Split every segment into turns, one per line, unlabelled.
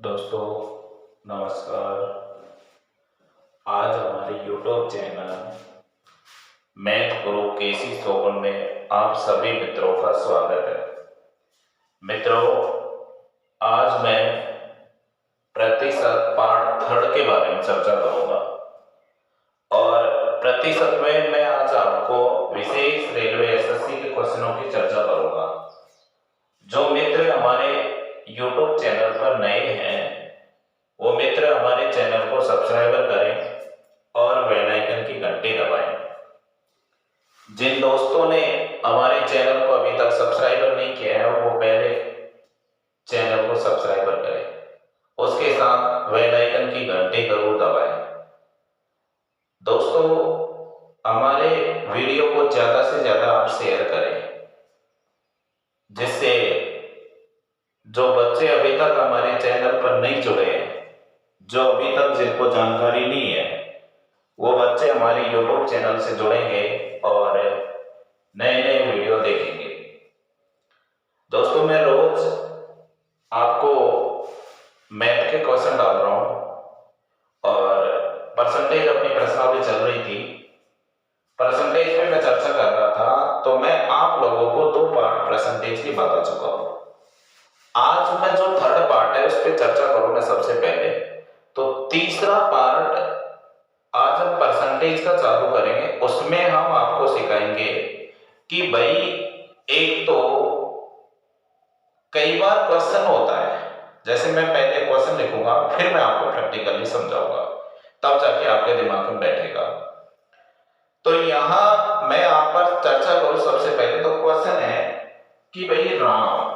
दोस्तों नमस्कार। आज हमारे YouTube चैनल मैथ गुरु केसी सोगुन में आप सभी मित्रों का स्वागत है। मित्रों, आज मैं प्रतिशत पार्ट थर्ड के बारे में चर्चा करूंगा और प्रतिशत में मैं आज आपको विशेष रेलवे एसएससी के क्वेश्चनों की चर्चा करूंगा। जो मित्र हमारे YouTube चैनल पर नए हैं वो मित्र हमारे चैनल को सब्सक्राइबर करें और बेल आइकन की घंटी दबाएं। जिन दोस्तों ने हमारे चैनल को अभी तक सब्सक्राइबर नहीं किया है वो पहले चैनल को सब्सक्राइबर करें, उसके साथ बेल आइकन की घंटी जरूर दबाएं। दोस्तों, हमारे वीडियो को ज्यादा से ज्यादा आप शेयर करें, जिससे जो बच्चे अभी तक हमारे चैनल पर नहीं जुड़े हैं, जो अभी तक जिनको जानकारी नहीं है, वो बच्चे हमारे YouTube चैनल से जुड़ेंगे और नए नए वीडियो देखेंगे। दोस्तों, मैं रोज आपको मैथ के क्वेश्चन डाल रहा हूं और परसेंटेज अपनी प्रश्नावली चल रही थी। परसेंटेज में मैं चर्चा कर रहा था तो मैं आप लोगों को 2 पार्ट परसेंटेज की बता चुका हूं। आज मैं जो थर्ड पार्ट है उस पर चर्चा करूंगा। सबसे पहले तो तीसरा पार्ट आज हम परसेंटेज का चालू करेंगे। उसमें हम आपको सिखाएंगे कि भाई एक तो कई बार क्वेश्चन होता है, जैसे मैं पहले क्वेश्चन लिखूंगा फिर मैं आपको प्रैक्टिकली समझाऊंगा, तब जाके आपके दिमाग में बैठेगा। तो यहां मैं आप पर चर्चा करूं। सबसे पहले तो क्वेश्चन है कि भाई राम,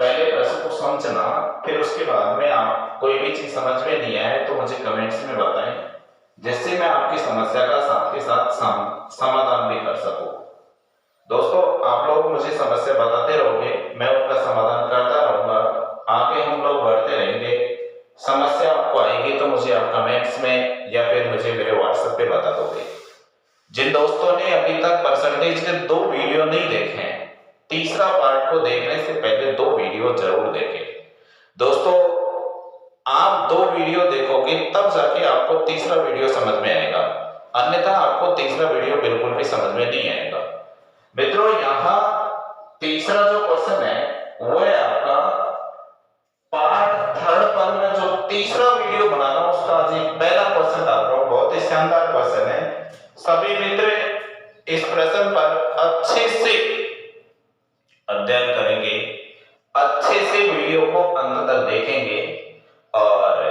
पहले प्रश्न को समझना, फिर उसके बाद में आप कोई भी चीज समझ में नहीं आए तो मुझे कमेंट्स में बताएं, जिससे मैं आपकी समस्या का साथ के साथ समाधान भी कर सकूं। दोस्तों, आप लोग मुझे समस्या बताते रहोगे, मैं उसका समाधान करता रहूंगा, आगे हम लोग बढ़ते रहेंगे। समस्या आपको आएगी तो मुझे आप कमेंट्स में या फिर मुझे मेरे व्हाट्सएप पे बता दोगे। जिन दोस्तों ने अभी तक परसेंटेज के 2 वीडियो नहीं देखे हैं, तीसरा पार्ट को देखने से पहले 2 वीडियो जरूर देखें। दोस्तों, आप 2 वीडियो देखोगे तब जाके आपको तीसरा वीडियो समझ में आएगा, अन्यथा आपको तीसरा वीडियो बिल्कुल भी समझ में नहीं आएगा। मित्रों, यहां तीसरा जो क्वेश्चन है वो है आपका पार्ट थर्ड पर मैं जो तीसरा वीडियो बना रहा हूं उसका आज एक पहला क्वेश्चन डाल रहा हूं। बहुत ही शानदार क्वेश्चन है। सभी मित्र इस प्रश्न पर अच्छे से अध्ययन करेंगे, अच्छे से वीडियो को अंत तक देखेंगे और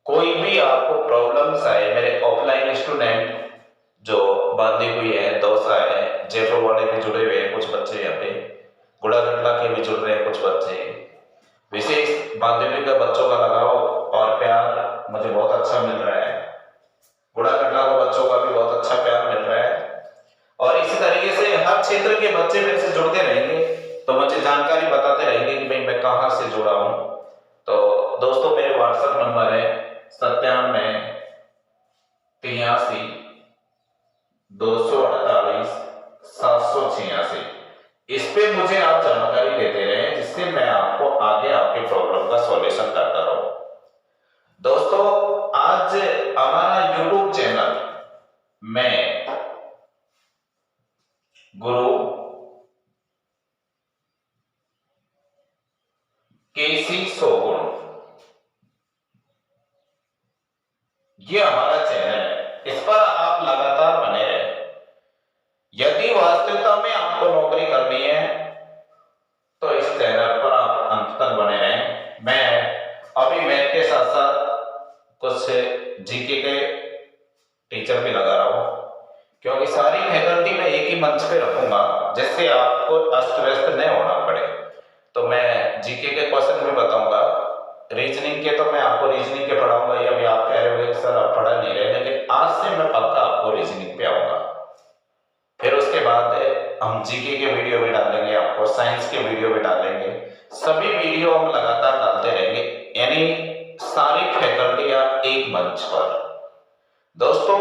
कोई भी आपको प्रॉब्लम्स आए, मेरे ऑफलाइन स्टूडेंट जो बांदी हुई है, दौसा है, जयपुर वाले भी जुड़े हुए हैं, कुछ बच्चे यहाँ पे गुड़ागंडला के भी जुड़ रहे हैं, कुछ बच्चे। विशेष बांदी का बच्चों का लगाव और प्यार मुझे बहुत अच्छा मिल रहा है। गुड़ागंडला को बच्चों का भी बहुत अच्छा प्यार मिल रहा है और इसी तरीके से हर क्षेत्र के बच्चे मेरे से जुड़ते रहेंगे तो मुझे जानकारी बताते रहेंगे कि भाई मैं कहां से जुड़ा हूं। तो दोस्तों, मेरे व्हाट्सएप नंबर है 97 83 248 786। इस पे मुझे आप जानकारी देते रहे, जिससे मैं आपको आगे आपके प्रॉब्लम का सॉल्यूशन करता रहूं। दोस्तों, आज हमारा YouTube चैनल मैं गुरु केसी सोगुन, ये हमारा चैनल है। इस पर आप लगातार बने रहे। यदि वास्तविकता में आपको नौकरी करनी है तो इस चैनल पर आप अंत तक बने रहें। मैं अभी मैथ के साथ साथ कुछ जीके के टीचर भी लगा रहा हूं, क्योंकि सारी फैकल्टी में एक ही मंच पे रखूंगा, जिससे आपको अस्त व्यस्त नहीं होना पड़े। तो मैं जीके के क्वेश्चन भी बताऊंगा, रीजनिंग के तो मैं आपको रीजनिंग के पढ़ाऊंगा। ये अभी आप कह रहे हो सर आप पढ़ा नहीं रहे, लेकिन आज से मैं पक्का आपको रीजनिंग पे आऊंगा। फिर उसके बाद हम जीके के वीडियो भी डालेंगे, आपको साइंस के वीडियो भी डालेंगे। सभी वीडियो हम लगातार डालते रहेंगे, यानी सारी फैकल्टियां एक मंच पर। दोस्तों,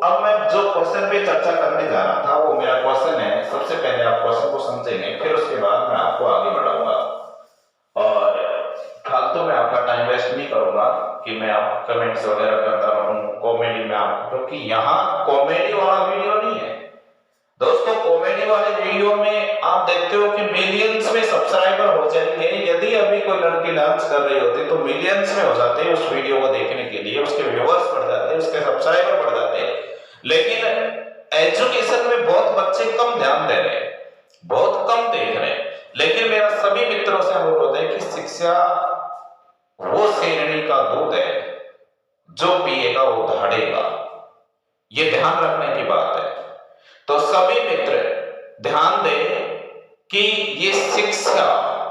अब मैं जो क्वेश्चन पे चर्चा करने जा रहा था वो मेरा क्वेश्चन है। सबसे पहले आप क्वेश्चन को समझेंगे, फिर उसके बाद मैं आपको आगे बढ़ाऊंगा और फालतू मैं आपका टाइम वेस्ट नहीं करूंगा कि मैं आप कमेंट्स वगैरह करता रहूं कॉमेडी में आपको, क्योंकि यहाँ कॉमेडी वाला वीडियो नहीं है दोस्तों। कॉमेडी वाले वीडियो में आप देखते हो कि मिलियंस में सब्सक्राइबर हो जाएंगे। यदि अभी कोई लड़की डांस कर रही होती तो मिलियंस में हो जाते हैं उस वीडियो को देखने के लिए, उसके व्यूअर्स बढ़ जाते हैं, उसके सब्सक्राइबर बढ़ जाते हैं। लेकिन एजुकेशन में बहुत बच्चे कम ध्यान दे रहे हैं, बहुत कम देख रहे हैं। लेकिन मेरा सभी मित्रों से अनुरोध है कि शिक्षा वो शेरनी का दूध है जो पिएगा वो दहाड़ेगा, ये ध्यान रखने की बात है। तो सभी मित्र ध्यान दें कि ये शिक्षा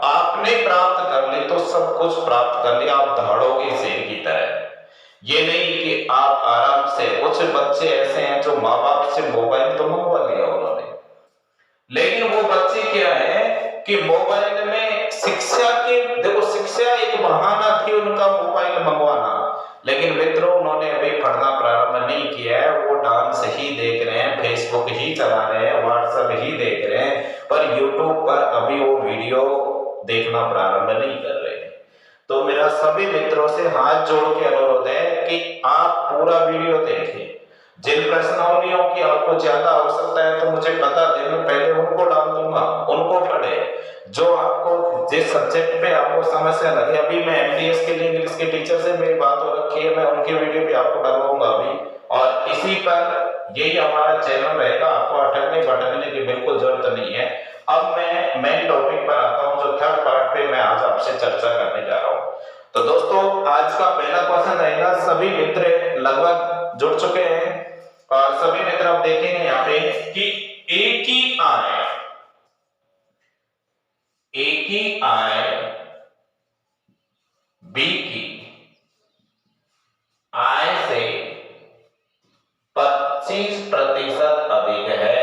आपने प्राप्त कर ली तो सब कुछ प्राप्त कर लिया, आप दहाड़ोगे शेर की तरह। ये नहीं कि आप आराम से, कुछ बच्चे ऐसे हैं जो माँ बाप से मोबाइल तो मंगवा लिया उन्होंने, लेकिन वो बच्चे क्या है कि मोबाइल में शिक्षा के, देखो शिक्षा एक बहाना थी उनका मोबाइल मंगवाना, लेकिन मित्रों उन्होंने अभी पढ़ना प्रारंभ नहीं किया है। वो डांस ही देख रहे हैं, फेसबुक ही चला रहे हैं, व्हाट्सएप ही देख रहे हैं, पर यूट्यूब पर अभी वो वीडियो देखना प्रारंभ नहीं कर रहे हैं। तो मेरा सभी मित्रों से हाथ जोड़ के अनुरोध है कि आप पूरा वीडियो देखें। जिन प्रश्नावलियों की आपको ज्यादा आवश्यकता है तो मुझे बता दें, मैं पहले उनको डाल दूंगा, उनको पढ़े। जो आपको जिस सब्जेक्ट पे आपको समस्या लगे, अभी मैं एमटीएस के लिए इंग्लिश के टीचर से मेरी बात हो रखी है, मैं उनकी वीडियो भी आपको डलवाऊंगा अभी, और इसी पर यही हमारा चैनल रहेगा। आपको अटकने भटकने की बिल्कुल जरूरत नहीं है। अब मैं मेन टॉपिक पर आता हूँ, जो थर्ड पार्ट पे मैं आज आपसे चर्चा करने जा रहा हूँ। तो दोस्तों आज का पहला क्वेश्चन रहेगा, सभी मित्र लगभग जुड़ चुके हैं और सभी मित्र आप देखेंगे यहाँ पे कि ए की आय बी की आय से 25% अधिक है,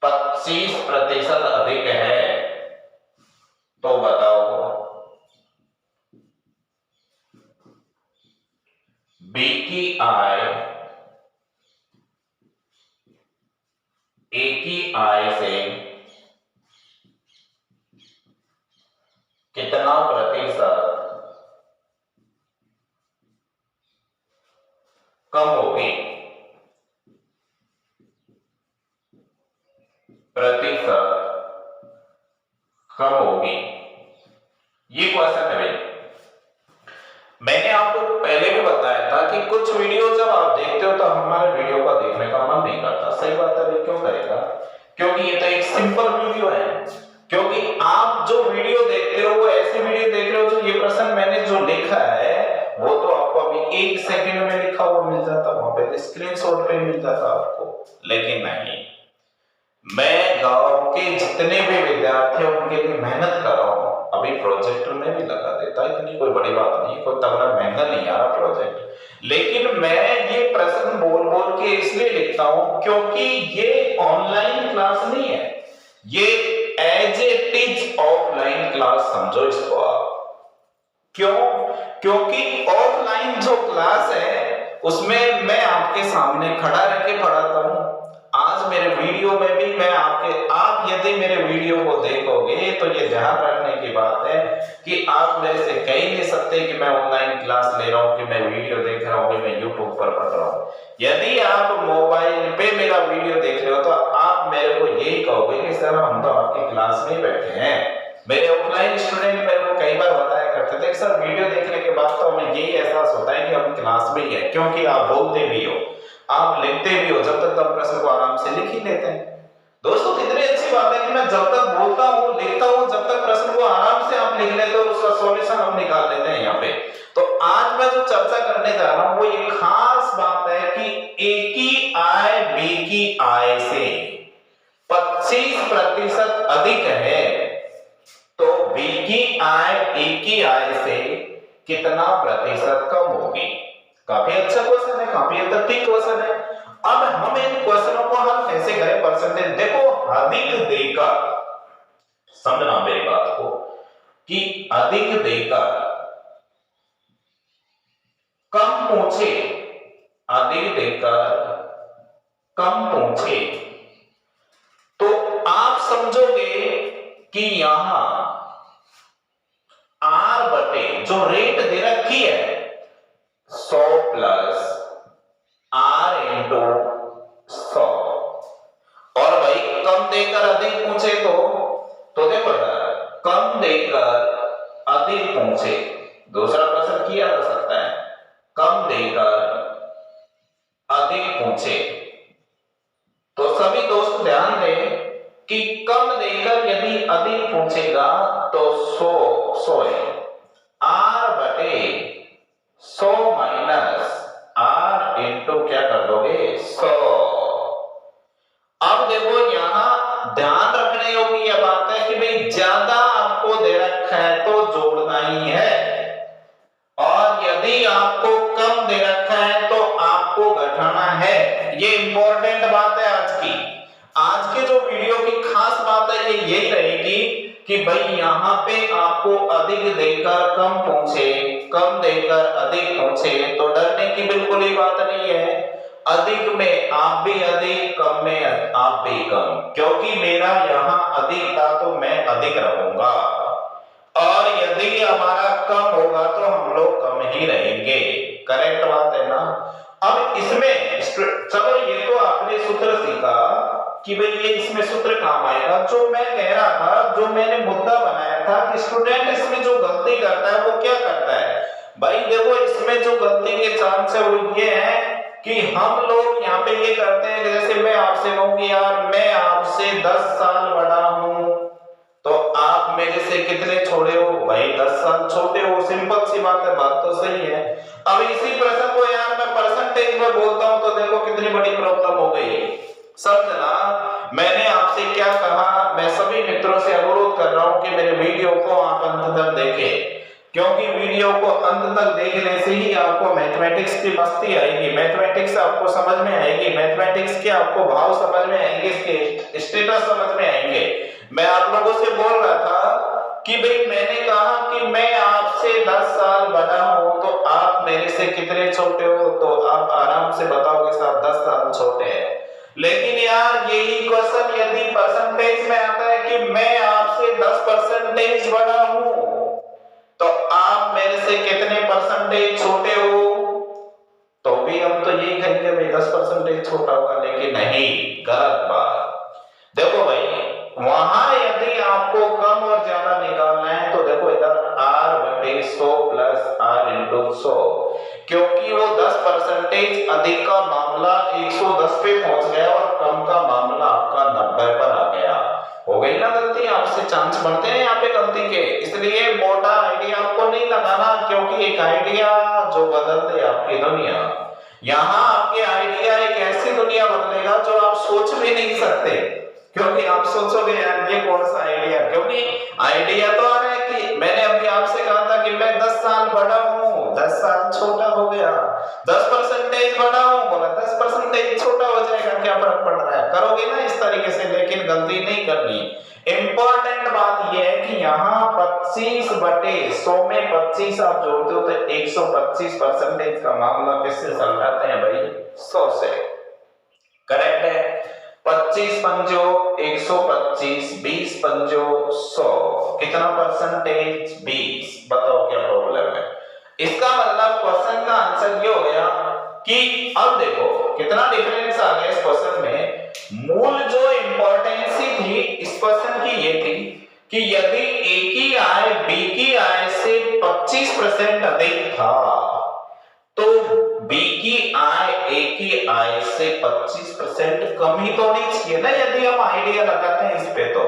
25% अधिक है। तो बताओ बी की आय ए की आय से कितना प्रतिशत कम होगी, प्रतिशत कम होगी। ये क्वेश्चन है भाई। मैंने आपको पहले भी बताया था कि कुछ वीडियो जब आप देखते हो तो हमारे वीडियो को देखने का मन नहीं करता। सही बात है, क्यों करेगा? क्योंकि ये तो एक सिंपल वीडियो है। क्योंकि आप जो वीडियो देखते हो वो ऐसी वीडियो देख रहे हो जो ये प्रश्न मैंने जो लिखा है वो तो आपको अभी 1 सेकंड में लिखा हुआ मिल जाता, वहां पे स्क्रीनशॉट पे मिल जाता आपको। लेकिन नहीं, मैं गांव के जितने भी विद्यार्थी हैं उनके लिए मेहनत कर रहा हूं। अभी प्रोजेक्टर में भी लगा देता, इतनी कोई बड़ी बात नहीं, कोई तगड़ा महंगा नहीं आ रहा प्रोजेक्ट। लेकिन मैं ये प्रश्न बोल बोल के इसलिए लिखता हूं क्योंकि ये ऑनलाइन क्लास नहीं है, ये as it is offline class समझो इसको आप। क्यों? क्योंकि ऑफलाइन जो क्लास है उसमें मैं आपके सामने खड़ा रह के पढ़ाता हूं। आज मेरे वीडियो में भी मैं आप यदि मेरे वीडियो को देखोगे तो ये ध्यान रखने की बात है कि आप मेरे से कह नहीं सकते कि मैं ऑनलाइन क्लास ले रहा हूं, कि मैं वीडियो देख रहा हूं, कि मैं यूट्यूब पर पढ़ रहा हूं। यदि आप मोबाइल पे मेरा वीडियो देख रहे हो तो आप मेरे को यही कहोगे कि सर हम तो आपकी क्लास में बैठे हैं। मेरे ऑफलाइन स्टूडेंट मेरे को कई बार बताया करते थे सर वीडियो देखने के बाद तो हमें यही एहसास होता है कि हम क्लास में ही है, क्योंकि आप बोलते भी हो, आप लिखते भी हो, जब तक हम प्रश्न को आराम से लिख ही लेते हैं। दोस्तों कितनी अच्छी बात है कि मैं जब तक बोलता हूं लिखता हूं, जब तक प्रश्न को आराम से आप लिख लेते हो उसका सॉल्यूशन हम निकाल लेते हैं यहाँ पे। तो आज मैं जो चर्चा करने जा रहा हूं वो ये खास बात है कि ए की आय बी की आय से 25% अधिक है, तो बी की आय ए की आय से कितना प्रतिशत कम होगी। काफी अच्छा क्वेश्चन है, काफी अत्यधिक क्वेश्चन है। अब हम इन क्वेश्चनों को हल कैसे करें? परसेंटेज देखो, अधिक देकर, समझना मेरी बात को, कि अधिक देकर कम पूछे, अधिक देकर कम पूछे, तो आप समझोगे कि यहां कम देकर अधिक पहुंचे। दूसरा प्रश्न किया जा सकता है, कम देकर अधिक पहुंचे। तो सभी दोस्त ध्यान दें कि कम देकर यदि अधिक पहुंचेगा तो 100 है, r बटे 100 माइनस r इंटू क्या कर दोगे 100। अब देखो यहां ध्यान रखने योग्य यह बात है कि भाई ज्यादा आपको दे रखा है तो जोड़ना ही है, और यदि आपको कम दे रखा है तो आपको घटाना है। ये इंपॉर्टेंट बात है आज की। आज के जो वीडियो की खास बात है ये यही रहेगी कि भाई यहाँ पे आपको अधिक देकर कम पहुंचे, कम देकर अधिक पहुंचे तो डरने की बिल्कुल ही बात नहीं है। अधिक में आप भी अधिक, कम में आप भी कम, क्योंकि मेरा यहाँ अधिक था तो मैं अधिक रहूंगा, और यदि हमारा कम होगा तो हम लोग कम ही रहेंगे। करेक्ट बात है ना। अब इसमें चलो ये तो आपने सूत्र सीखा कि भाई ये इसमें सूत्र काम आएगा। जो मैं कह रहा था, जो मैंने मुद्दा बनाया था कि स्टूडेंट इसमें जो गलती करता है वो क्या करता है भाई, देखो इसमें जो गलती के चांस है वो ये है कि हम लोग यहाँ पे ये करते हैं कि जैसे मैं आपसे कहूँ कि यार मैं आपसे 10 साल बड़ा हूं, तो आप मेरे से कितने छोटे हो भाई, 10 साल छोटे हो। सिंपल सी बात है, बात तो सही है। अब इसी प्रश्न को यार मैं परसेंटेज में बोलता हूं तो देखो कितनी बड़ी प्रॉब्लम हो गई। समझना, मैंने आपसे क्या कहा, मैं सभी मित्रों से अनुरोध कर रहा हूं कि मेरे वीडियो को आप अंत तक देखें, क्योंकि वीडियो को अंत तक देखने से ही आपको मैथमेटिक्स की मस्ती आएगी, मैथमेटिक्स आपको समझ में आएगी, मैथमेटिक्स के आपको भाव समझ में आएंगे, इसके स्टेटस समझ में आएंगे। मैं आप लोगों से बोल रहा था कि भाई मैंने कहा कि मैं आपसे 10 साल बड़ा हूं तो आप मेरे से कितने छोटे हो, तो आप आराम से बताओगे साहब 10 साल छोटे हैं। लेकिन यार यही क्वेश्चन यदि परसेंटेज में आता है कि मैं आपसे 10% बड़ा हूं तो आप मेरे से कितने परसेंटेज छोटे हो, तो भी हम तो यही कहेंगे भाई 10% छोटा होगा, लेकिन नहीं, गलत बात। देखो भाई वहां यदि आपको कम और ज्यादा निकालना है तो देखो इधर r बटे 100 प्लस r इंटू 100, क्योंकि वो 10% अधिक का मामला 110 पे पहुंच गया और कम का मामला आपका 90 पर आ गया। हो गई ना गलती, आपसे चांस बढ़ते हैं यहाँ पे गलती के। इसलिए मोटा आइडिया आपको नहीं लगाना, क्योंकि एक आइडिया जो बदल दे आपकी दुनिया। यहाँ आपके आइडिया एक ऐसी दुनिया बदलेगा जो आप सोच भी नहीं सकते, क्योंकि आप सोचोगे यार ये कौन सा आइडिया, क्योंकि आइडिया तो आ रहा है कि मैंने अभी आपसे कहा था कि मैं 10 साल बड़ा हूँ, 10 साल छोटा हो गया, 10% बड़ा हूँ, बोला 10% छोटा हो जाएगा, क्या फर्क पड़ रहा है, करोगे ना इस तरीके से, लेकिन गलती नहीं करनी। इंपॉर्टेंट बात यह है कि यहाँ 25 बटे 100 में 25 आप जोड़ते हो तो 125% का मामला किससे समझाते हैं भाई, 100 से। करेक्ट है। 25 पंजो 125, 20 पंजो 100, कितना परसेंटेज 20। बताओ क्या प्रॉब्लम है। इसका मतलब क्वेश्चन का आंसर ये हो गया कि अब देखो कितना डिफरेंस आ गया इस क्वेश्चन में। मूल जो इंपॉर्टेंसी थी इस क्वेश्चन की ये थी कि यदि ए की आय बी की आय से 25% अधिक था तो बी की आय ए की आय से 25% कम ही तो नहीं चाहिए ना, यदि हम आइडिया लगाते हैं इस पे तो।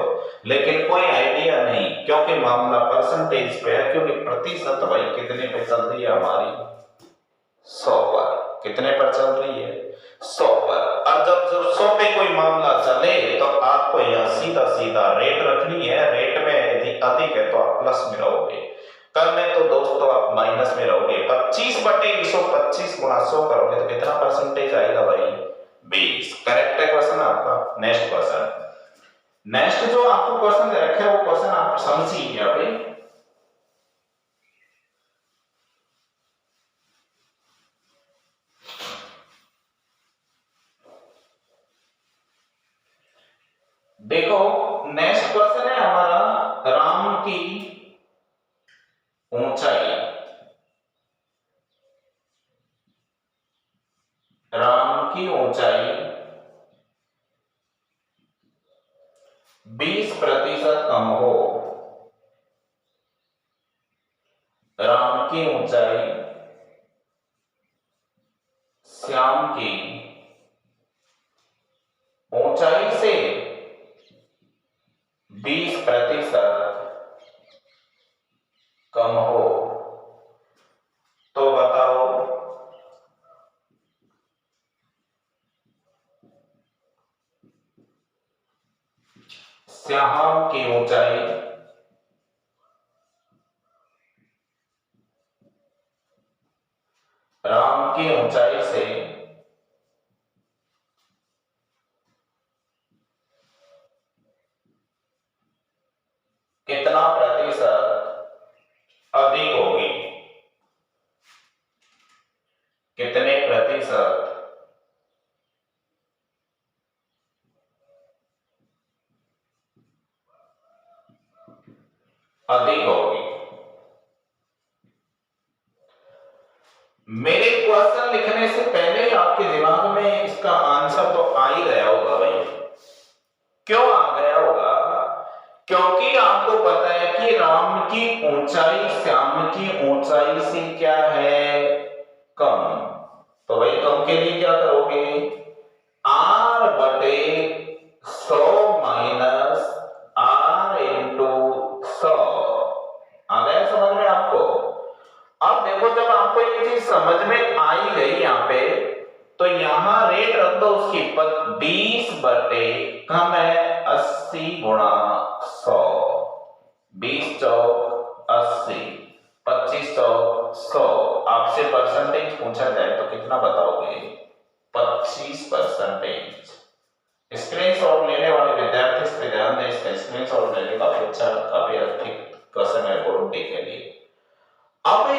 लेकिन कोई आइडिया नहीं, क्योंकि मामला परसेंटेज पे है, क्योंकि प्रतिशत भाई कितने पे चल रही है हमारी, 100 पर। कितने पर चल रही है, 100 पर। और जब 100 पे कोई मामला चले तो आपको यहाँ सीधा सीधा रेट रखनी है, रेट में यदि अधिक है तो आप प्लस में रहोगे, कम में तो दोस्तों आप माइनस में रहोगे। 25 बटे 125 गुणा 100 करोगे तो कितना परसेंटेज आएगा भाई, 20। करेक्ट है क्वेश्चन आपका। नेक्स्ट क्वेश्चन, नेक्स्ट जो आपको क्वेश्चन दे रखे है वो क्वेश्चन आप समझिए अभी। देखो नेक्स्ट क्वेश्चन है हमारा, राम की ऊंचाई, राम की ऊंचाई 20% कम हो की ऊंचाई श्याम की ऊंचाई से 20% कम हो तो बताओ श्याम की ऊंचाई राम की ऊंचाई से कितना प्रतिशत अधिक होगी, कितने प्रतिशत अधिक होगी। मेरे क्वेश्चन लिखने से पहले ही आपके दिमाग में इसका आंसर तो आ ही गया होगा भाई। क्यों आ गया होगा? क्योंकि आपको पता है कि राम की ऊंचाई श्याम की ऊंचाई से क्या है, कम। तो भाई कम के लिए क्या करोगे, r बटे 100 माइनस r इंटू 100। आ गया समझ में आपको? अब देखो जब आपको ये चीज समझ में आई गई यहाँ पे, तो यहां रेट रख दो उसकी 20 बटे कम है 80 गुणा 100। 20 चौक 80, 25 चौक 100। आपसे परसेंटेज पूछा जाए तो कितना बताओगे? 25%। स्क्रीनशॉट लेने वाले विद्यार्थी इस पे ध्यान दें, इसका स्क्रीनशॉट लेने का काफी अच्छा, काफी ठीक क्वेश्चन है बोर्ड के लिए। अब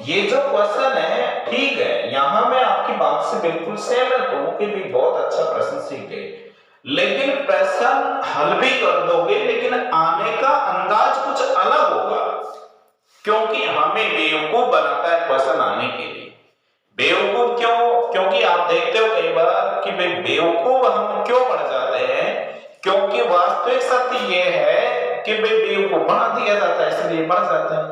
ये जो क्वेश्चन है ठीक है, यहां मैं आपकी बात से बिल्कुल सहमत हूं कि भी बहुत अच्छा प्रश्न सीख गए, लेकिन प्रश्न हल भी कर दोगे लेकिन आने का अंदाज कुछ अलग होगा, क्योंकि हमें बेवकूफ बनाता है क्वेश्चन आने के लिए। बेवकूफ क्यों? क्योंकि आप देखते हो कई बार कि भाई बेवकूफ हम क्यों बन जाते हैं, क्योंकि वास्तविक सत्य ये है कि भाई बेवकूफ बना दिया जाता है इसलिए बढ़ जाते हैं।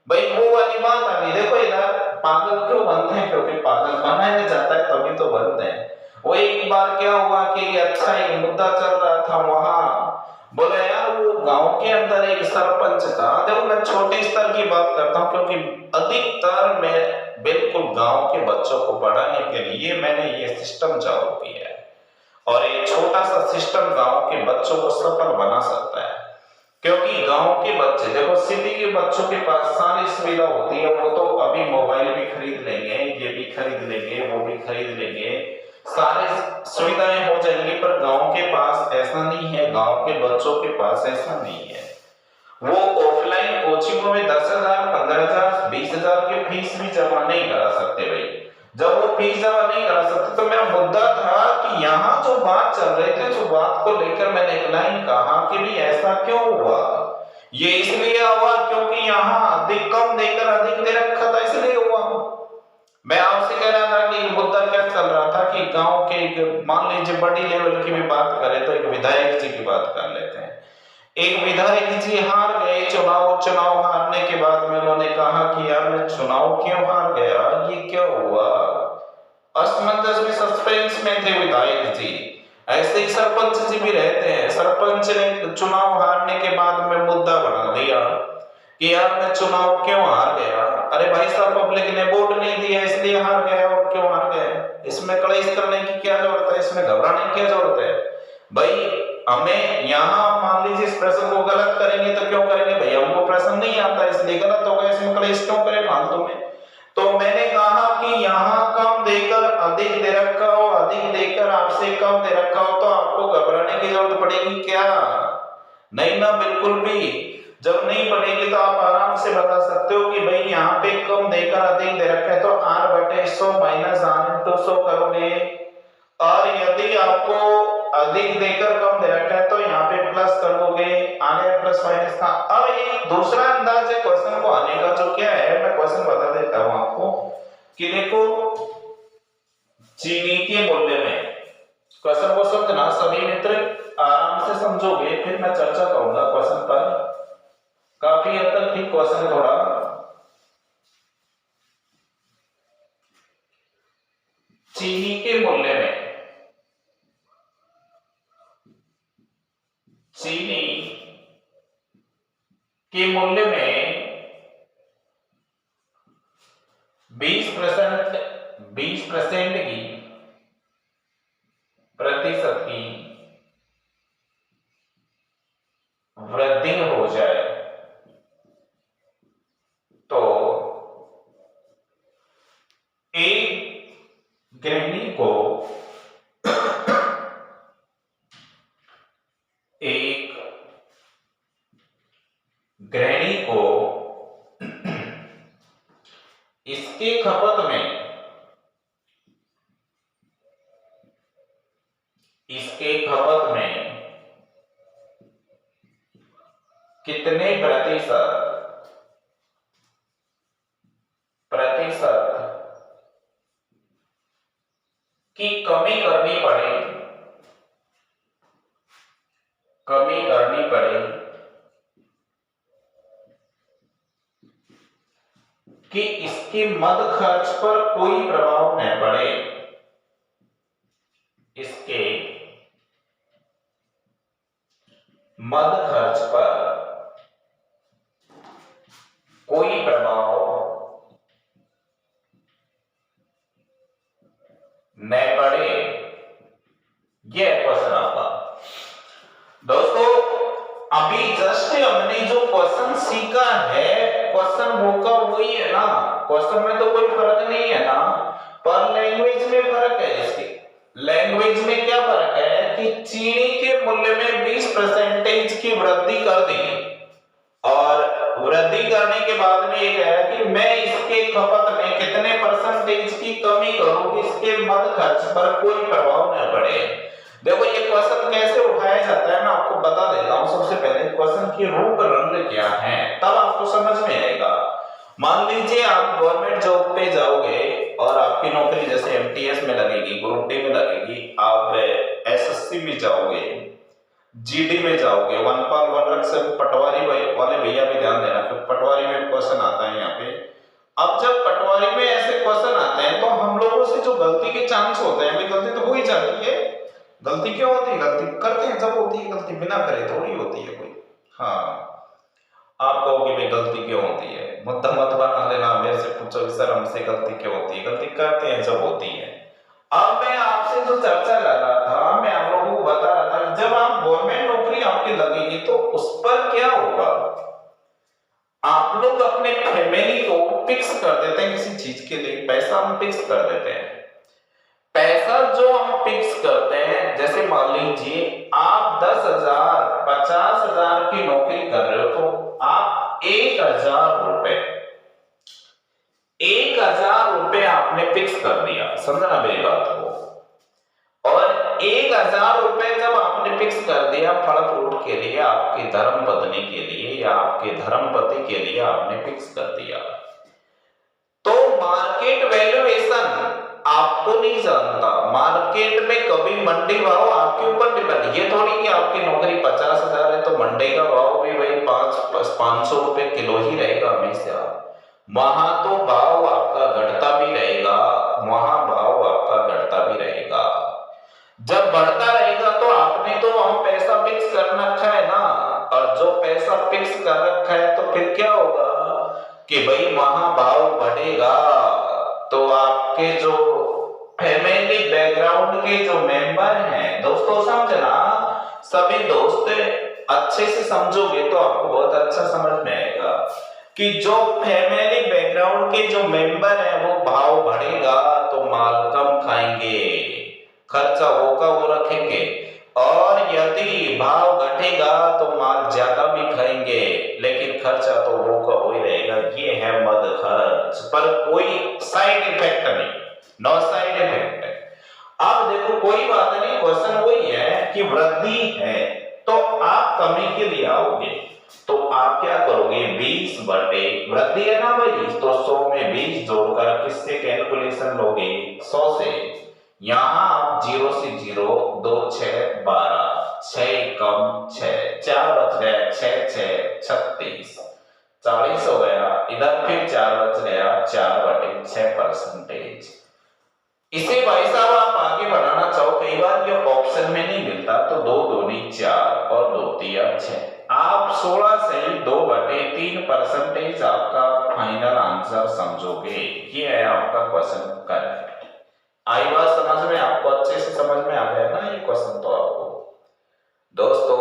भाई वो वाली बात आ गई, देखो इधर पागल क्यों बनते हैं, क्योंकि पागल बनाया जाता है तभी तो बनते हैं। वो एक बार क्या हुआ कि अच्छा एक मुद्दा चल रहा था वहां, बोला यार वो गांव के अंदर एक सरपंच था। देखो मैं छोटे स्तर की बात करता हूं क्योंकि अधिकतर मैं बिल्कुल गांव के बच्चों को पढ़ाने के लिए मैंने ये सिस्टम चालू किया है, और ये छोटा सा सिस्टम गांव के बच्चों को सफल बना सकता है। क्योंकि गांव के बच्चे, देखो सिटी के बच्चों के पास सारी सुविधा होती है, वो तो अभी मोबाइल भी खरीद लेंगे, ये भी खरीद लेंगे, वो भी खरीद लेंगे, सारी सुविधाएं हो जाएंगी, पर गांव के पास ऐसा नहीं है, गांव के बच्चों के पास ऐसा नहीं है। वो ऑफलाइन कोचिंगों में 10,000, 15,000, 20,000 की फीस भी जमा नहीं करा सकते भाई। जब वो फीस जमा नहीं करा सकते तो मेरा मुद्दा था कि यहाँ जो बात चल रही थी, जो बात को लेकर मैंने एक लाइन कहा कि भी ऐसा क्यों हुआ, ये इसलिए हुआ क्योंकि यहाँ अधिक कम देकर अधिक दे रखा था इसलिए हुआ। मैं आपसे कह रहा था कि मुद्दा क्या चल रहा था कि गांव के एक, मान लीजिए बड़ी लेवल की भी बात करें तो एक विधायक जी की बात कर लेते हैं। एक विधायक जी हार गए चुनाव हारने के बाद में उन्होंने कहा कि यार मैं चुनाव क्यों हार गया, ये क्या हुआ, असमंजस में सस्पेंस में थे विधायक जी। ऐसे ही सरपंच जी भी रहते हैं, सरपंच ने चुनाव हारने के बाद में मुद्दा बना दिया कि यार मैं चुनाव क्यों हार गया। अरे भाई साहब पब्लिक ने वोट नहीं दिया इसलिए हार गया, और क्यों हार गए, इसमें कलेश करने की क्या जरूरत है, इसमें घबराने की क्या जरूरत है भाई। हमें यहाँ मान लीजिए इस प्रश्न को गलत करेंगे तो क्यों करेंगे भाई, हमको प्रश्न नहीं आता इसलिए गलत होगा, इसमें कलेश क्यों करें फालतू में। तो मैंने कहा कि यहाँ कम देकर अधिक दे रखा हो, अधिक देकर आपसे कम दे रखा हो, तो आपको घबराने की जरूरत पड़ेगी क्या? नहीं ना, बिल्कुल भी। जब नहीं पड़ेगी तो आप आराम से बता सकते हो कि भाई यहाँ पे कम देकर अधिक दे रखा है तो r बटे 100 माइनस r इंटू 100 करोगे, और यदि आपको अधिक देकर कम दे रखा है तो यहाँ पे प्लस करोगे, आगे प्लस माइनस का। अब एक दूसरा अंदाज है क्वेश्चन को आने का, जो क्या है मैं क्वेश्चन बता देता हूं आपको कि देखो चीनी के मूल्य में, क्वेश्चन को समझना सभी मित्र आराम से समझोगे, फिर मैं चर्चा करूंगा क्वेश्चन पर। काफी हद तक ठीक क्वेश्चन है थोड़ा। में 20% की प्रतिशत की वृद्धि हो जाए तो एक गृहिणी को इसके खपत में कितने प्रतिशत की कमी करनी पड़े कि इसके मद खर्च पर कोई प्रभाव न पड़े, इसके मद खर्च पर कोई प्रभाव न पड़े, यह क्वेश्चन आपका। दोस्तों अभी जस्ट हमने जो क्वेश्चन सीखा है, क्वेश्चन वो का वही है ना, क्वेश्चन में तो कोई फर्क नहीं है ना, पर लैंग्वेज में फर्क है। इसके लैंग्वेज में क्या फर्क है कि चीनी के मूल्य में 20% की वृद्धि कर दी और वृद्धि करने के बाद में ये कहा कि मैं इसके खपत में कितने परसेंटेज की कमी करूं कि इसके मद खर्च पर कोई प्रभाव न पड़े। देखो ये क्वेश्चन कैसे उठाया जाता है मैं आपको बता देता हूं। सबसे पहले क्वेश्चन की रूप रंग क्या है तब आपको समझ में आएगा। मान लीजिए आप गवर्नमेंट जॉब पे जाओगे और आपकी नौकरी जैसे एमटीएस में लगेगी, ग्रुप डी में लगेगी, आप एसएससी में जाओगे, जीडी में जाओगे, वनपाल वनरक्षक से पटवारी वाले भैया भी ध्यान देना क्योंकि पटवारी में क्वेश्चन आता है यहाँ पे। अब जब पटवारी में ऐसे क्वेश्चन आते हैं तो हम लोगों से जो गलती के चांस होते हैं, भाई गलती तो हो ही जाती है। गलती क्यों होती है? गलती करते हैं जब होती है, गलती बिना करे थोड़ी होती है कोई। हाँ आप कहोगे भाई गलती क्यों होती है, मुद्दा मत बना लेना, मेरे से पूछो कि सर हमसे गलती क्यों होती है। गलती करते हैं जब होती है। अब मैं आपसे जो चर्चा कर रहा था, मैं आप लोगों को बता रहा था जब आप गवर्नमेंट नौकरी आपकी लगेगी तो उस पर क्या होगा, आप लोग अपने फैमिली को फिक्स कर देते हैं किसी चीज के लिए, पैसा हम फिक्स कर देते हैं। पैसा जो हम फिक्स करते हैं, जैसे मान लीजिए आप 10,000 50,000 की नौकरी कर रहे हो तो आप 1,000 रुपए आपने फिक्स कर दिया, समझना मेरी बात को। और 1,000 रुपए जब आपने फिक्स कर दिया फल फ्रूट के लिए, आपकी धर्म पत्नी के लिए या आपके धर्मपति के लिए आपने फिक्स कर दिया, तो मार्केट वैल्यूएशन आपको नहीं जानता। मार्केट में कभी मंडी भाव आपके ऊपर डिपेंड, ये थोड़ी कि आपकी नौकरी 50,000 है तो मंडी का भाव भी वही 500 रुपए किलो ही रहेगा हमेशा। वहां तो भाव आपका घटता भी रहेगा, वहां भाव आपका घटता भी रहेगा। जब बढ़ता रहेगा तो आपने तो वहां पैसा फिक्स कर रखा है ना, और जो पैसा फिक्स कर रखा है तो फिर क्या होगा कि भाई वहां भाव बढ़ेगा तो आपके जो फैमिली बैकग्राउंड के जो मेंबर हैं, दोस्तों समझना, सभी दोस्त अच्छे से समझोगे तो आपको बहुत अच्छा समझ में आएगा कि जो फैमिली बैकग्राउंड के जो मेंबर हैं वो भाव बढ़ेगा तो माल कम खाएंगे, खर्चा वो का वो रखेंगे, और यदि भाव घटेगा तो माल ज्यादा भी खाएंगे लेकिन खर्चा तो वो का वो ही रहेगा। ये है मद खर्च, पर कोई साइड इफेक्ट नहीं, नो साइड इफेक्ट। अब देखो कोई बात नहीं, क्वेश्चन वही है कि वृद्धि है तो आप कमी के लिए आओगे तो आप क्या करोगे, 20 बटे वृद्धि है ना भाई, तो 100 में 20 जोड़कर किससे कैलकुलेशन लोगे, 100 से। यहां आप 0 से 0 2 6 12 6 कम 6 4 बच गया, 6 6 36 40 हो गया, इधर फिर 4 बच गया, 4/6%। इसे भाई साहब आप आगे बढ़ाना चाहो, कई बार ये ऑप्शन में नहीं मिलता तो 2 दूनी 4 और 2 तिया 6, आप 16 से 2/3% आपका फाइनल आंसर समझोगे। ये है आपका क्वेश्चन करेक्ट। आई बात समझ में? आपको अच्छे से समझ में आ गया ना ये क्वेश्चन? तो आपको दोस्तों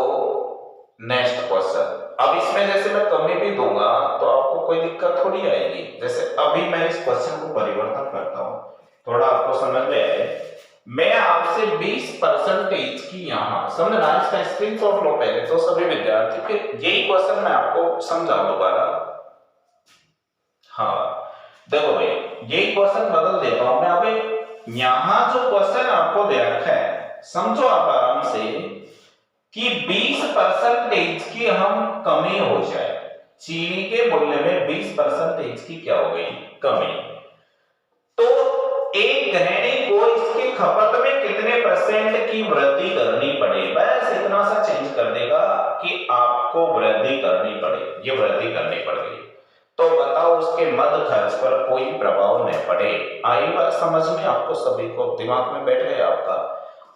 नेक्स्ट क्वेश्चन, अब इसमें जैसे मैं कमी भी दूंगा तो आपको कोई दिक्कत थोड़ी आएगी। जैसे अभी मैं इस क्वेश्चन को परिवर्तन करता हूं, थोड़ा आपको समझ में आए। मैं आपसे 20% की यहाँ समझना, इसका स्क्रीनशॉट लो पहले तो सभी विद्यार्थी, फिर यही क्वेश्चन मैं आपको समझाऊं दोबारा। हाँ देखो भाई, यही क्वेश्चन बदल देता हूं मैं। अभी यहाँ जो क्वेश्चन आपको दे रखा है, समझो आप आराम से कि 20% की हम कमी हो जाए, चीनी के मूल्य में 20% की क्या हो गई? कमी। तो एक गृहिणी को इसकी खपत में कितने परसेंट की वृद्धि करनी पड़े? बस इतना सा चेंज कर देगा कि आपको वृद्धि करनी पड़े, ये वृद्धि करनी पड़ गई। तो बताओ उसके मद खर्च पर कोई प्रभाव नहीं पड़े। आई बात समझ में आपको सभी को? दिमाग में बैठ गया आपका?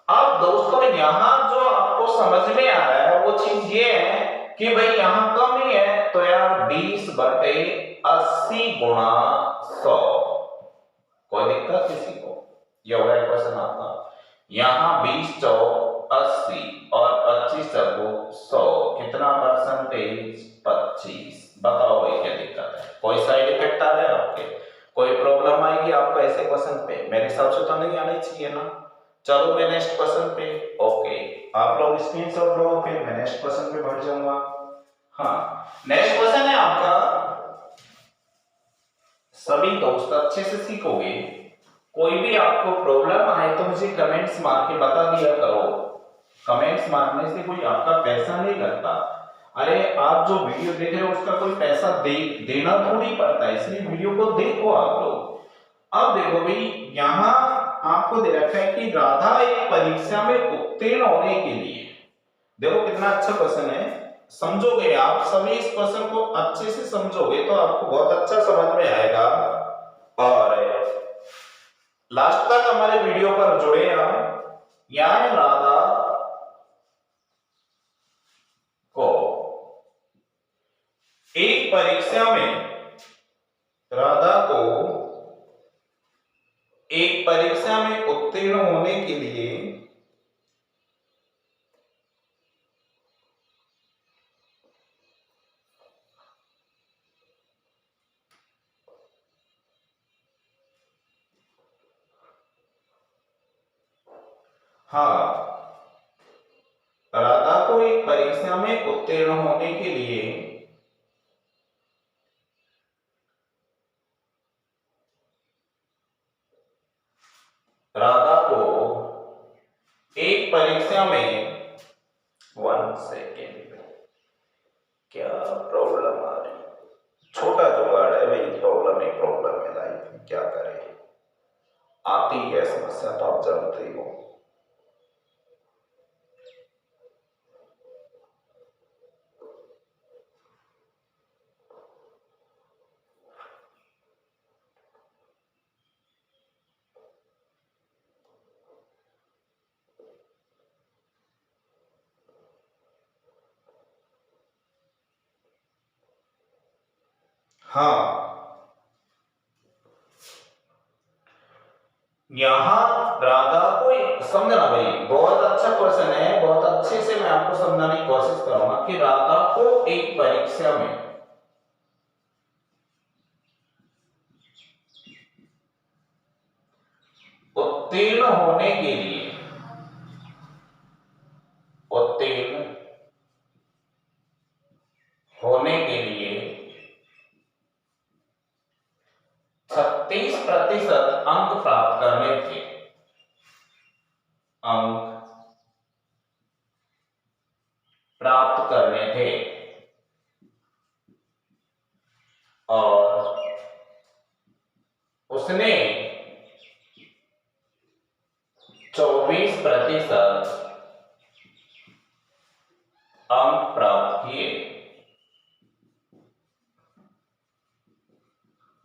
अब दोस्तों यहां जो आपको समझ में आ रहा है वो चीज ये है कि भाई यहां कमी है, तो यार 20/80 गुणा 100। कोई दिक्कत किसी को? ये हो गया क्वेश्चन आपका। यहाँ 20 चौक 80 और 25 चौक 100, कितना परसेंटेज? 25। बताओ भाई क्या दिक्कत है? कोई साइड इफेक्ट आ रहा है आपके? कोई प्रॉब्लम आएगी आपको ऐसे क्वेश्चन पे? मेरे हिसाब से तो नहीं आनी चाहिए ना। चलो मैं नेक्स्ट क्वेश्चन पे। ओके, आप लोग स्क्रीनशॉट लो, फिर मैं नेक्स्ट क्वेश्चन पे बढ़ जाऊंगा। हाँ, नेक्स्ट क्वेश्चन है आपका, सभी दोस्त अच्छे से सीखोगे। कोई भी आपको प्रॉब्लम आए तो मुझे कमेंट्स मार के बता दिया करो। कमेंट्स मारने से कोई आपका पैसा नहीं लगता। अरे आप जो वीडियो देख रहे हो उसका कोई पैसा देना थोड़ी पड़ता है, इसलिए वीडियो को देखो आप लोग। अब देखो भाई, यहाँ आपको दे रखा है कि राधा एक परीक्षा में उत्तीर्ण होने के लिए, देखो कितना अच्छा क्वेश्चन है। समझोगे आप सभी इस क्वेश्चन को अच्छे से समझोगे तो आपको बहुत अच्छा समझ में आएगा। और लास्ट तक हमारे वीडियो पर जुड़े आप। यहाँ राधा को एक परीक्षा में, राधा को एक परीक्षा में उत्तीर्ण होने के लिए हाँ, राधा को एक परीक्षा में उत्तीर्ण होने के लिए राधा को एक परीक्षा में, 1 सेकेंड, क्या प्रॉब्लम आ रही? छोटा जुगाड़ है भाई, प्रॉब्लम ही प्रॉब्लम है लाइफ में, क्या करें, आती है समस्या तो आप जानते ही हो। हाँ, यहां राधा को समझना भाई, बहुत अच्छा क्वेश्चन है, बहुत अच्छे से मैं आपको समझाने की कोशिश करूंगा कि राधा को एक परीक्षा में उत्तीर्ण होने के लिए, उत्तीर्ण होने के लिए 36% अंक प्राप्त करने थे, अंक प्राप्त करने थे, और उसने 24% अंक प्राप्त किए।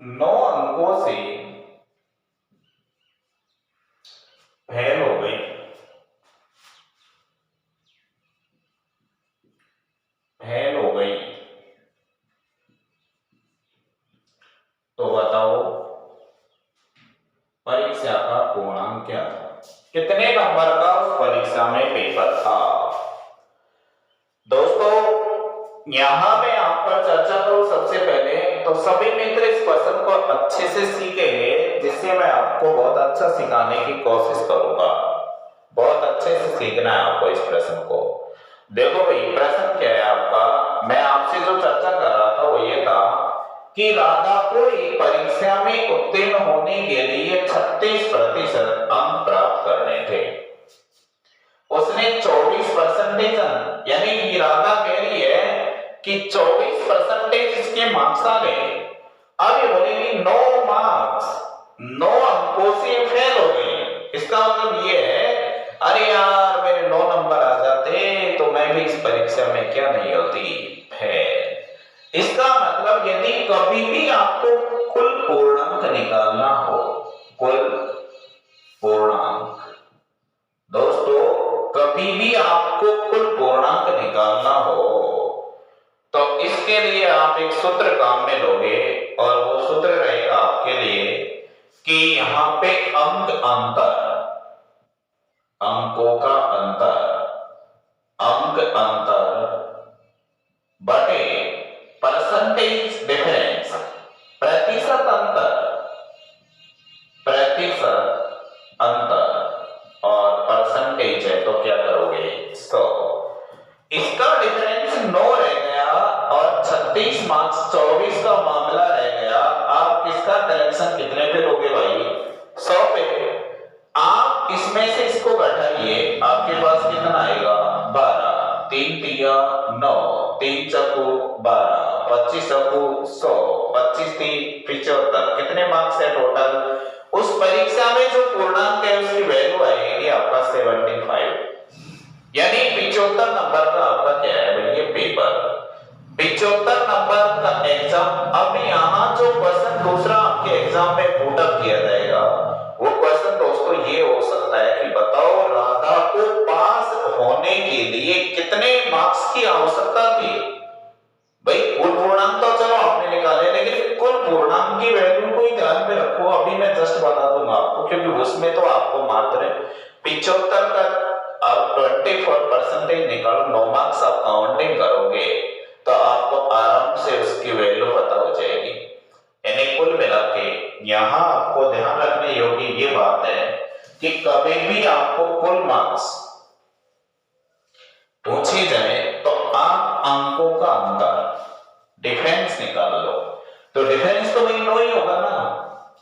9 अंकों से फेल हो गई, फेल तो बताओ परीक्षा का पूर्णांक क्या था, कितने नंबर का उस परीक्षा में पेपर था। दोस्तों यहां मैं आप पर चर्चा करूं सबसे पहले तो सभी मित्र इस क्वेश्चन को अच्छे से सीखेंगे, जिससे मैं आपको बहुत अच्छा सिखाने की कोशिश करूंगा। बहुत अच्छे से सीखना है आपको इस प्रश्न को। देखो भाई प्रश्न क्या है आपका, मैं आपसे जो चर्चा कर रहा था वो ये था कि राधा को एक परीक्षा में उत्तीर्ण होने के लिए 36% अंक प्राप्त करने थे। उसने 24% यानी कि राधा कह रही है कि 24% इसके मार्क्स आ गए। अब ये बोलेगी 9 मार्क्स 9 अंकों से फेल हो गई। इसका मतलब ये है अरे यार मेरे 9 नंबर आ जाते तो मैं भी इस परीक्षा में क्या नहीं होती, फेल। इसका मतलब यदि कभी भी आपको कुल पूर्णांक निकालना हो, कुल पूर्णांक, दोस्तों कभी भी आपको कुल पूर्णांक निकालना हो तो इसके लिए आप एक सूत्र काम में लोगे और वो सूत्र रहेगा आपके लिए कि यहां पे अंक अंतर, अंकों का अंतर, अंक अंतर बटे परसेंटेज डिफरेंस, प्रतिशत अंतर, प्रतिशत अंतर और परसेंटेज है तो क्या करोगे 100। इसका डिफरेंस 9 रह गया और 36 मार्क्स 24 का मामला रह गया। आप किसका कलेक्शन कितने पे लोगे भाई, 100 पे। आप इसमें से इसको घटाइए, आपके पास कितना आएगा 12, 3 तिया 9, 3 चक्कू 12, 25 चक्कू 100, 25 3 75, कितने मार्क्स है टोटल। उस परीक्षा में जो पूर्णांक है उसकी वैल्यू आएगी आपका 75, यानी 75 नंबर का आपका क्या है भाई ये पेपर, 75 नंबर का एग्जाम। अब यहाँ जो क्वेश्चन दूसरा आपके एग्जाम में पुट अप किया जाएगा वो क्वेश्चन दोस्तों ये हो सकता है कि बताओ राधा को पास होने के लिए कितने मार्क्स की आवश्यकता थी। भाई कुल पूर्णांक तो चलो आपने निकाले, लेकिन कुल पूर्णांक की वैल्यू को ही ध्यान में रखो। अभी मैं जस्ट बता दूंगा आपको, क्योंकि उसमें तो आपको मात्र 75 का आप 24% निकालो, 9 मार्क्स आप काउंटिंग करोगे तो आपको आराम से उसकी वैल्यू पता हो जाएगी। यानी कुल मिला के यहाँ आपको ध्यान रखने योग्य ये बात है कि कभी भी आपको कुल मार्क्स पूछे जाए तो आप अंकों का अंतर, डिफरेंस निकाल लो। तो डिफरेंस तो वही 9 ही होगा ना।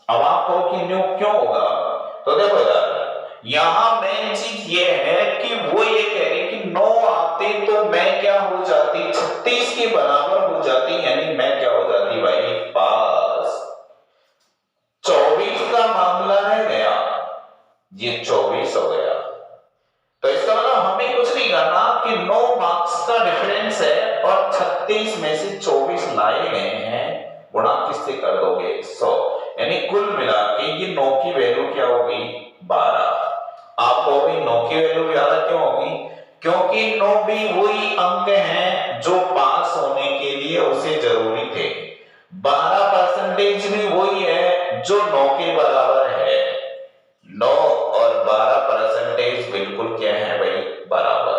अब आप कहो कि न्यू क्यों होगा, तो देखो यार यहां मेन चीज ये है कि वो ये कह रही कि 9 आते तो मैं क्या हो जाती 36 के बराबर हो जाती, यानी मैं क्या हो जाती भाई पास। 24 का मामला रह गया, ये 24 हो गया। तो इसका मतलब हमें कुछ नहीं करना कि 9 मार्क्स का डिफरेंस है और 36 में से 24 लाए गए हैं, गुणा किससे कर दोगे 100, यानी कुल मिला के ये 9 की वैल्यू क्या होगी 12। आप कहोगे 9 की वैल्यू 11 क्यों होगी, क्योंकि 9 भी वही अंक हैं जो पास होने के लिए उसे जरूरी थे। 12% भी वही है जो 9 के बराबर है। 9 और 12% बिल्कुल क्या है भाई बराबर।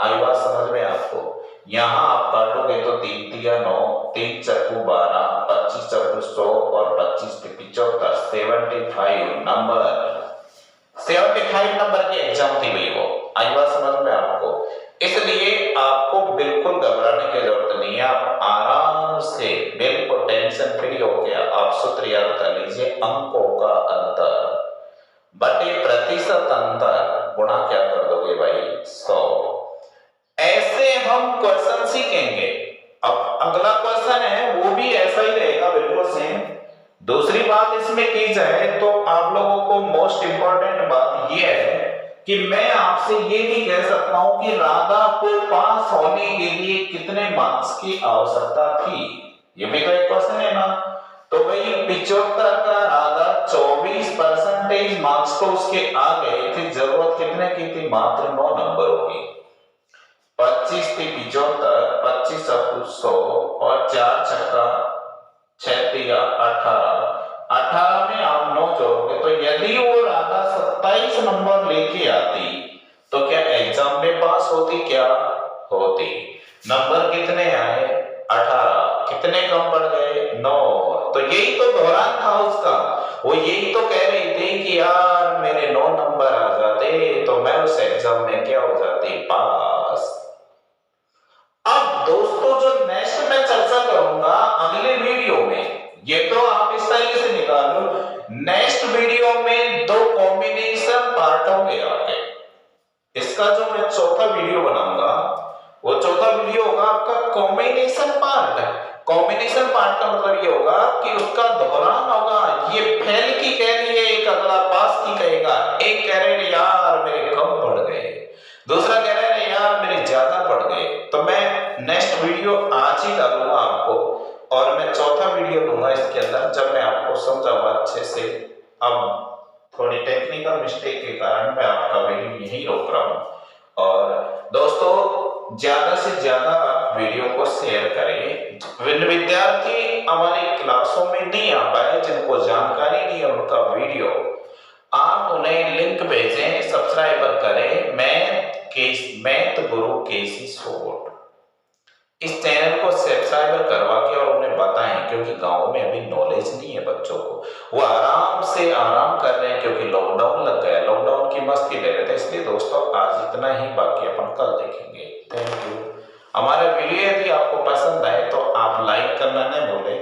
आई बात समझ में आपको। यहां आप काटोगे तो 3 तिया 9, 3 चक्कू 12, 25 चक्कू 100 और 25 पे 75, 75 नंबर, 75 नंबर की एग्जाम थी भाई वो। आई बात समझ में आपको। इसलिए आपको बिल्कुल घबराने की जरूरत नहीं है, आप आराम से बिल्कुल टेंशन फ्री होकर आप सूत्र याद कर लीजिए, अंकों का अंतर बटे प्रतिशत अंतर गुणा क्या कर दोगे भाई 100। ऐसे हम क्वेश्चन सीखेंगे। अब अगला क्वेश्चन है वो भी ऐसा ही रहेगा बिल्कुल सेम। दूसरी बात इसमें की जाए तो आप लोगों को मोस्ट इंपॉर्टेंट बात यह है कि मैं आपसे ये भी कह सकता हूं कि राधा को पास होने के लिए कितने मार्क्स की आवश्यकता थी, ये भी तो एक क्वेश्चन है ना। तो भाई 75 का राधा 24% मार्क्स तो उसके आ गए थे, जरूरत कितने की थी मात्र 9 नंबरों की। 25 थी 75, 25 100 और 4 छक्का 6 18, यदि वो राधा 27 नंबर लेके आती तो क्या एग्जाम में पास होती? क्या होती? नंबर कितने आए? 18। कितने कम पड़ गए? 9। तो यही तो दौरान था उसका। वो यही तो कह रही थी कि यार मेरे 9 नंबर आ जाते तो मैं उस एग्जाम में क्या हो जाती? पास। अब दोस्तों जो नेक्स्ट मैं चर्चा करूंगा अगले वीडियो में, ये तो आप इस तरीके से निकाल लो, नेक्स्ट वीडियो में 2 कॉम्बिनेशन पार्ट होंगे आपके। इसका जो मैं चौथा वीडियो बनाऊंगा वो चौथा वीडियो होगा आपका कॉम्बिनेशन पार्ट। कॉम्बिनेशन पार्ट का मतलब ये होगा कि उसका दोहरान होगा। ये फेल की कह रही है, एक अगला पास की कहेगा। एक कह रहे हैं यार मेरे कम पड़ गए, दूसरा कह रहे हैं यार मेरे ज्यादा पड़ गए। तो मैं नेक्स्ट वीडियो आज ही डालूंगा आपको, और मैं चौथा वीडियो दूंगा इसके अंदर जब मैं आपको समझाऊंगा अच्छे से। अब थोड़ी टेक्निकल मिस्टेक के कारण मैं आपका वीडियो यहीं रोक रहा हूं। और दोस्तों ज्यादा से ज्यादा वीडियो को शेयर करें। विद्यार्थी हमारी क्लासों में नहीं आ पाए, जिनको जानकारी नहीं है उनका वीडियो, आप उन्हें लिंक भेजें, सब्सक्राइबर करें। मैथ गुरु केसी सोट, इस चैनल को सब्सक्राइबर करवा के और उन्हें बताएं, क्योंकि गांव में अभी नॉलेज नहीं है बच्चों को। वो आराम से आराम कर रहे हैं क्योंकि लॉकडाउन लग गया, लॉकडाउन की मस्ती ले रहे थे। इसलिए दोस्तों आज इतना ही, बाकी अपन कल देखेंगे। Thank you. हमारा वीडियो यदि आपको पसंद आए तो आप लाइक करना न भूलें।